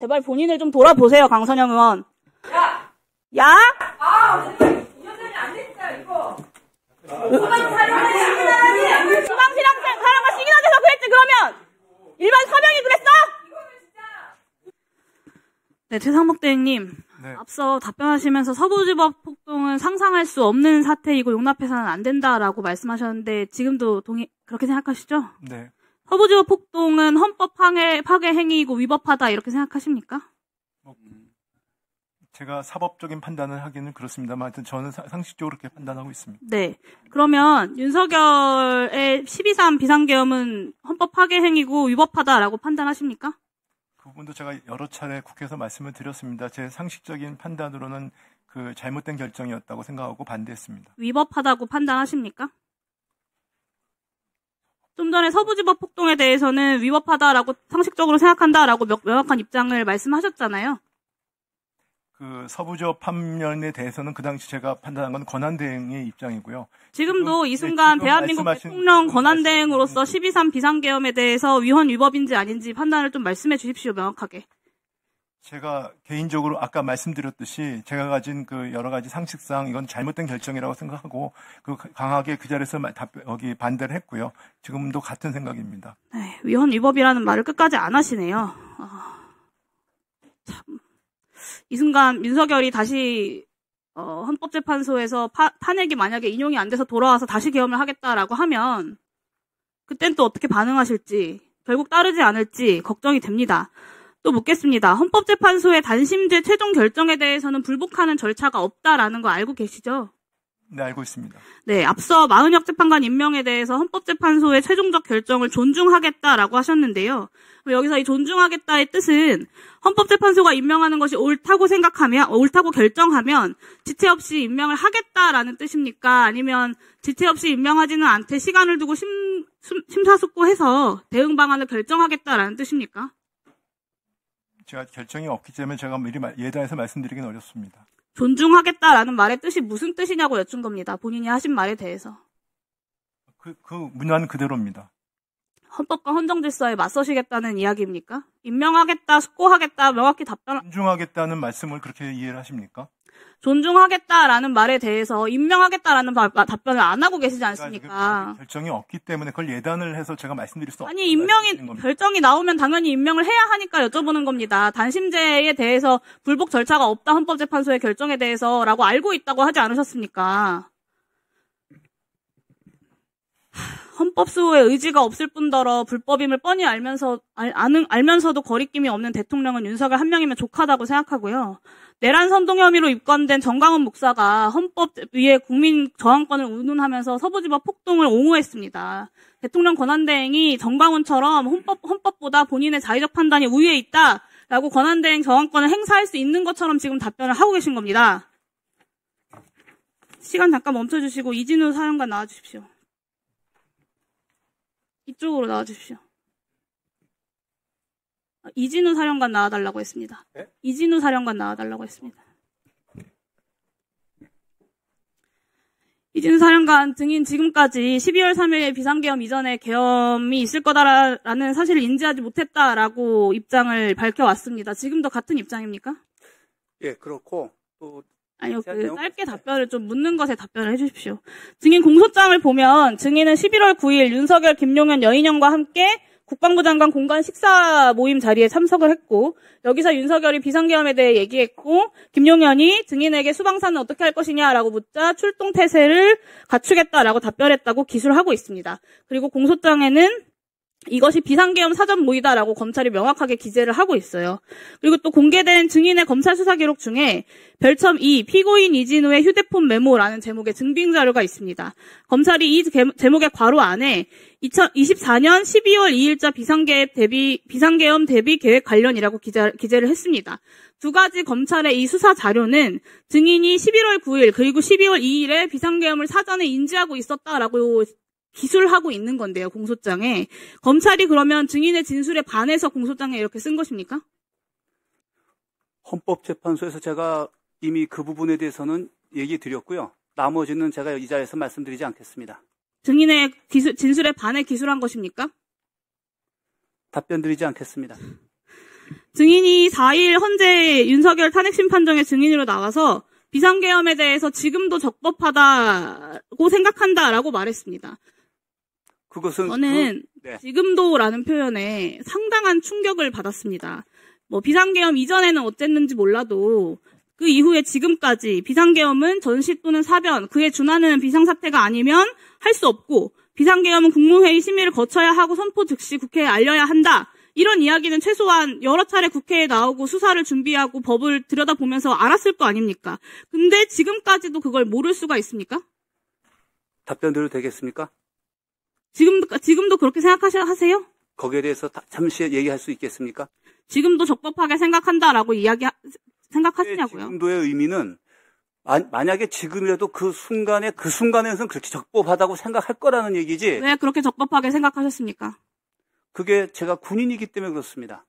제발 본인을 좀 돌아보세요, 강선영 의원. 야! 야? 아, 이현선이 안 되니까, 이거. 수방실황 사람과 시기나돼서 그랬지, 그러면! 일반 서명이 그랬어? 네, 최상목 대행님. 네. 앞서 답변하시면서 서부지법 폭동은 상상할 수 없는 사태이고 용납해서는 안 된다라고 말씀하셨는데 지금도 그렇게 생각하시죠? 네. 서부지법 폭동은 헌법 파괴 행위이고 위법하다 이렇게 생각하십니까? 제가 사법적인 판단을 하기는 그렇습니다만 하여튼 저는 상식적으로 그렇게 판단하고 있습니다. 네. 그러면 윤석열의 12.3 비상계엄은 헌법 파괴 행위고 위법하다라고 판단하십니까? 그 부분도 제가 여러 차례 국회에서 말씀을 드렸습니다. 제 상식적인 판단으로는 그 잘못된 결정이었다고 생각하고 반대했습니다. 위법하다고 판단하십니까? 좀 전에 서부지법 폭동에 대해서는 위법하다라고 상식적으로 생각한다라고 명확한 입장을 말씀하셨잖아요. 그 서부지법 판면에 대해서는 그 당시 제가 판단한 건 권한대행의 입장이고요. 지금도 이 순간 대한민국 대통령 권한대행으로서 12.3 비상계엄에 대해서 위헌 위법인지 아닌지 판단을 좀 말씀해 주십시오, 명확하게. 제가 개인적으로 아까 말씀드렸듯이 제가 가진 그 여러 가지 상식상 이건 잘못된 결정이라고 생각하고 그 강하게 그 자리에서 여기 반대를 했고요. 지금도 같은 생각입니다. 네, 위헌 위법이라는 말을 끝까지 안 하시네요. 참. 이 순간 윤석열이 다시 헌법재판소에서 탄핵이 만약에 인용이 안 돼서 돌아와서 다시 계엄을 하겠다라고 하면 그땐 또 어떻게 반응하실지 결국 따르지 않을지 걱정이 됩니다. 또 묻겠습니다. 헌법재판소의 단심제 최종 결정에 대해서는 불복하는 절차가 없다라는 거 알고 계시죠? 네, 알고 있습니다. 네, 앞서 마은혁 재판관 임명에 대해서 헌법재판소의 최종적 결정을 존중하겠다라고 하셨는데요. 여기서 이 존중하겠다의 뜻은 헌법재판소가 임명하는 것이 옳다고 결정하면 지체 없이 임명을 하겠다라는 뜻입니까? 아니면 지체 없이 임명하지는 않되 시간을 두고 심사숙고해서 대응 방안을 결정하겠다라는 뜻입니까? 제가 결정이 없기 때문에 제가 미리 예단해서 말씀드리기는 어렵습니다. 존중하겠다라는 말의 뜻이 무슨 뜻이냐고 여쭌 겁니다. 본인이 하신 말에 대해서. 그 문화는 그대로입니다. 헌법과 헌정질서에 맞서시겠다는 이야기입니까? 임명하겠다, 숙고하겠다, 명확히 존중하겠다는 말씀을 그렇게 이해를 하십니까? 존중하겠다라는 말에 대해서 임명하겠다라는 답변을 안 하고 계시지 않습니까? 결정이 없기 때문에 그걸 예단을 해서 제가 말씀드릴 수 없는 아니, 결정이 나오면 당연히 임명을 해야 하니까 여쭤보는 겁니다. 단심제에 대해서 불복 절차가 없다, 헌법재판소의 결정에 대해서라고 알고 있다고 하지 않으셨습니까? 헌법수호의 의지가 없을 뿐더러 불법임을 뻔히 알면서도 거리낌이 없는 대통령은 윤석열 한 명이면 족하다고 생각하고요. 내란 선동 혐의로 입건된 정광훈 목사가 헌법 위에 국민 저항권을 운운하면서 서부지법 폭동을 옹호했습니다. 대통령 권한대행이 정광훈처럼 헌법보다 본인의 자의적 판단이 우위에 있다라고 권한대행 저항권을 행사할 수 있는 것처럼 지금 답변을 하고 계신 겁니다. 시간 잠깐 멈춰주시고 이진우 사령관 나와주십시오. 이쪽으로 나와주십시오. 이진우 사령관 나와달라고 했습니다. 네? 이진우 사령관 나와달라고 했습니다. 이진우 사령관 증인 지금까지 12월 3일 비상계엄 이전에 계엄이 있을 거다라는 사실을 인지하지 못했다라고 입장을 밝혀왔습니다. 지금도 같은 입장입니까? 예, 그렇고 또 아니요, 짧게 답변을 좀 묻는 것에 답변을 해주십시오. 증인 공소장을 보면 증인은 11월 9일 윤석열, 김용현, 여인영과 함께 국방부 장관 공간 식사 모임 자리에 참석을 했고 여기서 윤석열이 비상계엄에 대해 얘기했고 김용현이 증인에게 수방사는 어떻게 할 것이냐라고 묻자 출동 태세를 갖추겠다라고 답변했다고 기술하고 있습니다. 그리고 공소장에는 이것이 비상계엄 사전 모의다라고 검찰이 명확하게 기재를 하고 있어요. 그리고 또 공개된 증인의 검찰 수사 기록 중에 별첨 2 피고인 이진우의 휴대폰 메모라는 제목의 증빙 자료가 있습니다. 검찰이 이 제목의 괄호 안에 2024년 12월 2일자 비상계엄 대비 계획 관련이라고 기재를 했습니다. 두 가지 검찰의 이 수사 자료는 증인이 11월 9일 그리고 12월 2일에 비상계엄을 사전에 인지하고 있었다라고 기술하고 있는 건데요, 공소장에. 검찰이 그러면 증인의 진술에 반해서 공소장에 이렇게 쓴 것입니까? 헌법재판소에서 제가 이미 그 부분에 대해서는 얘기 드렸고요. 나머지는 제가 이 자리에서 말씀드리지 않겠습니다. 증인의 진술에 반해 기술한 것입니까? 답변 드리지 않겠습니다. 증인이 4일 헌재 윤석열 탄핵심 판정의 증인으로 나와서 비상계엄에 대해서 지금도 적법하다고 생각한다라고 말했습니다. 그것은 저는 네. 지금도라는 표현에 상당한 충격을 받았습니다. 뭐 비상계엄 이전에는 어쨌는지 몰라도 그 이후에 지금까지 비상계엄은 전시 또는 사변, 그에 준하는 비상사태가 아니면 할 수 없고 비상계엄은 국무회의 심의를 거쳐야 하고 선포 즉시 국회에 알려야 한다. 이런 이야기는 최소한 여러 차례 국회에 나오고 수사를 준비하고 법을 들여다보면서 알았을 거 아닙니까? 근데 지금까지도 그걸 모를 수가 있습니까? 답변 드려도 되겠습니까? 지금도 그렇게 생각하세요? 거기에 대해서 잠시 얘기할 수 있겠습니까? 지금도 적법하게 생각한다라고 생각하시냐고요? 지금도의 의미는 만약에 지금이라도 그 순간에서는 그렇게 적법하다고 생각할 거라는 얘기지. 왜 그렇게 적법하게 생각하셨습니까? 그게 제가 군인이기 때문에 그렇습니다.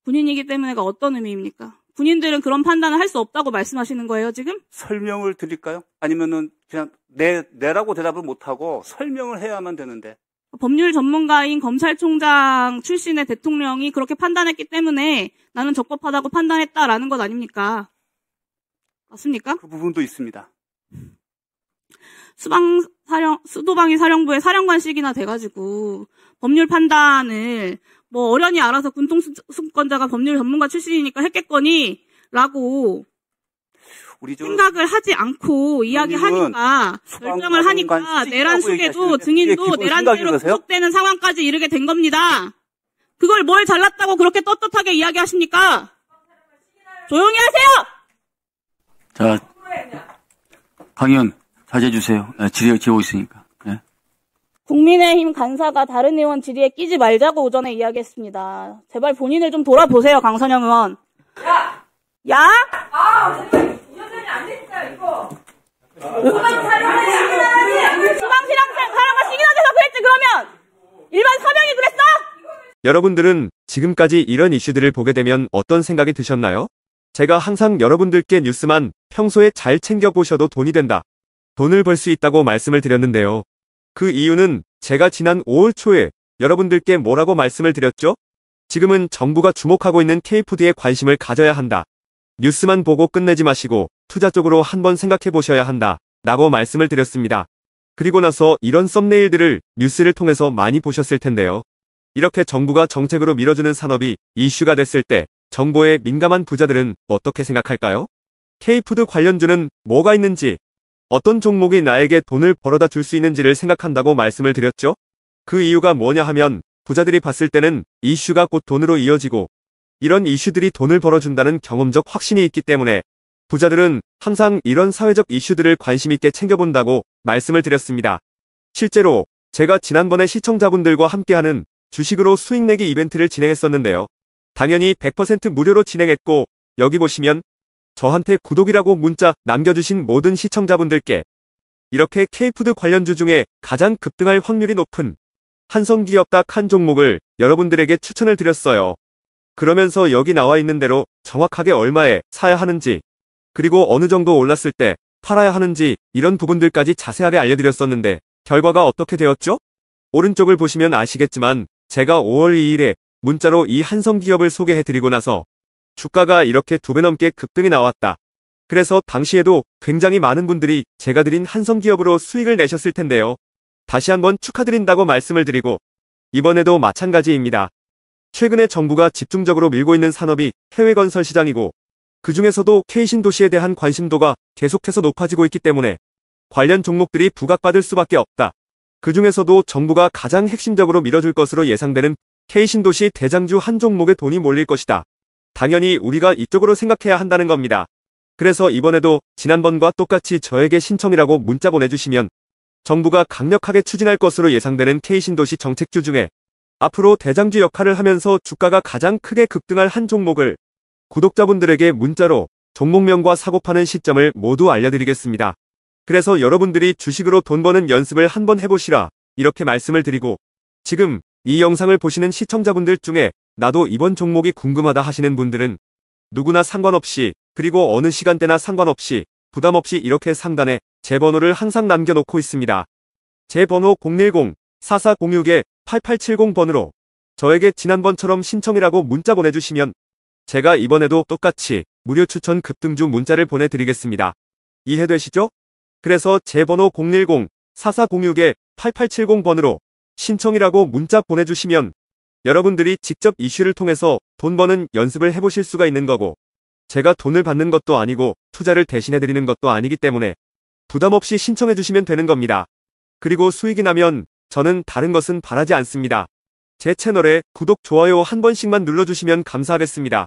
군인이기 때문에가 어떤 의미입니까? 군인들은 그런 판단을 할 수 없다고 말씀하시는 거예요, 지금? 설명을 드릴까요? 아니면은 그냥 네라고 대답을 못하고 설명을 해야만 되는데. 법률 전문가인 검찰총장 출신의 대통령이 그렇게 판단했기 때문에 나는 적법하다고 판단했다라는 것 아닙니까? 맞습니까? 그 부분도 있습니다. 수도방위 사령부의 사령관식이나 돼가지고 법률 판단을 뭐 어련히 알아서 군통수권자가 법률 전문가 출신이니까 했겠거니 라고 생각을 하지 않고 이야기하니까 결정을 하니까 내란 속에도 증인도 내란죄로 구속되는 상황까지 이르게 된 겁니다. 그걸 뭘 잘났다고 그렇게 떳떳하게 이야기하십니까? 조용히 하세요! 자, 강의원 자제해 주세요. 질의하고 있으니까. 네. 국민의힘 간사가 다른 의원 질의에 끼지 말자고 오전에 이야기했습니다. 제발 본인을 좀 돌아보세요, 강선영 의원. 야! 야? 운전면허 안 됐다, 이거. 수방사령관 시기나라니! 수방사령관 시기나 돼서 그랬지, 그러면! 일반 사병이 그랬어? 여러분들은 지금까지 이런 이슈들을 보게 되면 어떤 생각이 드셨나요? 제가 항상 여러분들께 뉴스만 평소에 잘 챙겨보셔도 돈이 된다. 돈을 벌 수 있다고 말씀을 드렸는데요. 그 이유는 제가 지난 5월 초에 여러분들께 뭐라고 말씀을 드렸죠? 지금은 정부가 주목하고 있는 K푸드에 관심을 가져야 한다. 뉴스만 보고 끝내지 마시고 투자 쪽으로 한번 생각해 보셔야 한다. 라고 말씀을 드렸습니다. 그리고 나서 이런 썸네일들을 뉴스를 통해서 많이 보셨을 텐데요. 이렇게 정부가 정책으로 밀어주는 산업이 이슈가 됐을 때 정보에 민감한 부자들은 어떻게 생각할까요? K푸드 관련주는 뭐가 있는지, 어떤 종목이 나에게 돈을 벌어다 줄 수 있는지를 생각한다고 말씀을 드렸죠? 그 이유가 뭐냐 하면 부자들이 봤을 때는 이슈가 곧 돈으로 이어지고 이런 이슈들이 돈을 벌어준다는 경험적 확신이 있기 때문에 부자들은 항상 이런 사회적 이슈들을 관심 있게 챙겨본다고 말씀을 드렸습니다. 실제로 제가 지난번에 시청자분들과 함께하는 주식으로 수익 내기 이벤트를 진행했었는데요. 당연히 100% 무료로 진행했고 여기 보시면 저한테 구독이라고 문자 남겨주신 모든 시청자분들께 이렇게 K푸드 관련주 중에 가장 급등할 확률이 높은 한성기업 딱 한 종목을 여러분들에게 추천을 드렸어요. 그러면서 여기 나와 있는 대로 정확하게 얼마에 사야 하는지 그리고 어느 정도 올랐을 때 팔아야 하는지 이런 부분들까지 자세하게 알려드렸었는데 결과가 어떻게 되었죠? 오른쪽을 보시면 아시겠지만 제가 5월 2일에 문자로 이 한성기업을 소개해드리고 나서 주가가 이렇게 2배 넘게 급등이 나왔다. 그래서 당시에도 굉장히 많은 분들이 제가 드린 한성기업으로 수익을 내셨을 텐데요. 다시 한번 축하드린다고 말씀을 드리고 이번에도 마찬가지입니다. 최근에 정부가 집중적으로 밀고 있는 산업이 해외 건설 시장이고 그 중에서도 K신도시에 대한 관심도가 계속해서 높아지고 있기 때문에 관련 종목들이 부각받을 수밖에 없다. 그 중에서도 정부가 가장 핵심적으로 밀어줄 것으로 예상되는 K신도시 대장주 한 종목에 돈이 몰릴 것이다. 당연히 우리가 이쪽으로 생각해야 한다는 겁니다. 그래서 이번에도 지난번과 똑같이 저에게 신청이라고 문자 보내주시면 정부가 강력하게 추진할 것으로 예상되는 K신도시 정책주 중에 앞으로 대장주 역할을 하면서 주가가 가장 크게 급등할 한 종목을 구독자분들에게 문자로 종목명과 사고 파는 시점을 모두 알려드리겠습니다. 그래서 여러분들이 주식으로 돈 버는 연습을 한번 해보시라 이렇게 말씀을 드리고 지금 이 영상을 보시는 시청자분들 중에 나도 이번 종목이 궁금하다 하시는 분들은 누구나 상관없이 그리고 어느 시간대나 상관없이 부담없이 이렇게 상단에 제 번호를 항상 남겨놓고 있습니다. 제 번호 010-4406-8870번으로 저에게 지난번처럼 신청이라고 문자 보내주시면 제가 이번에도 똑같이 무료 추천 급등주 문자를 보내드리겠습니다. 이해되시죠? 그래서 제 번호 010-4406-8870번으로 신청이라고 문자 보내주시면 여러분들이 직접 이슈를 통해서 돈 버는 연습을 해보실 수가 있는 거고, 제가 돈을 받는 것도 아니고 투자를 대신해드리는 것도 아니기 때문에 부담 없이 신청해주시면 되는 겁니다. 그리고 수익이 나면 저는 다른 것은 바라지 않습니다. 제 채널에 구독, 좋아요 한 번씩만 눌러주시면 감사하겠습니다.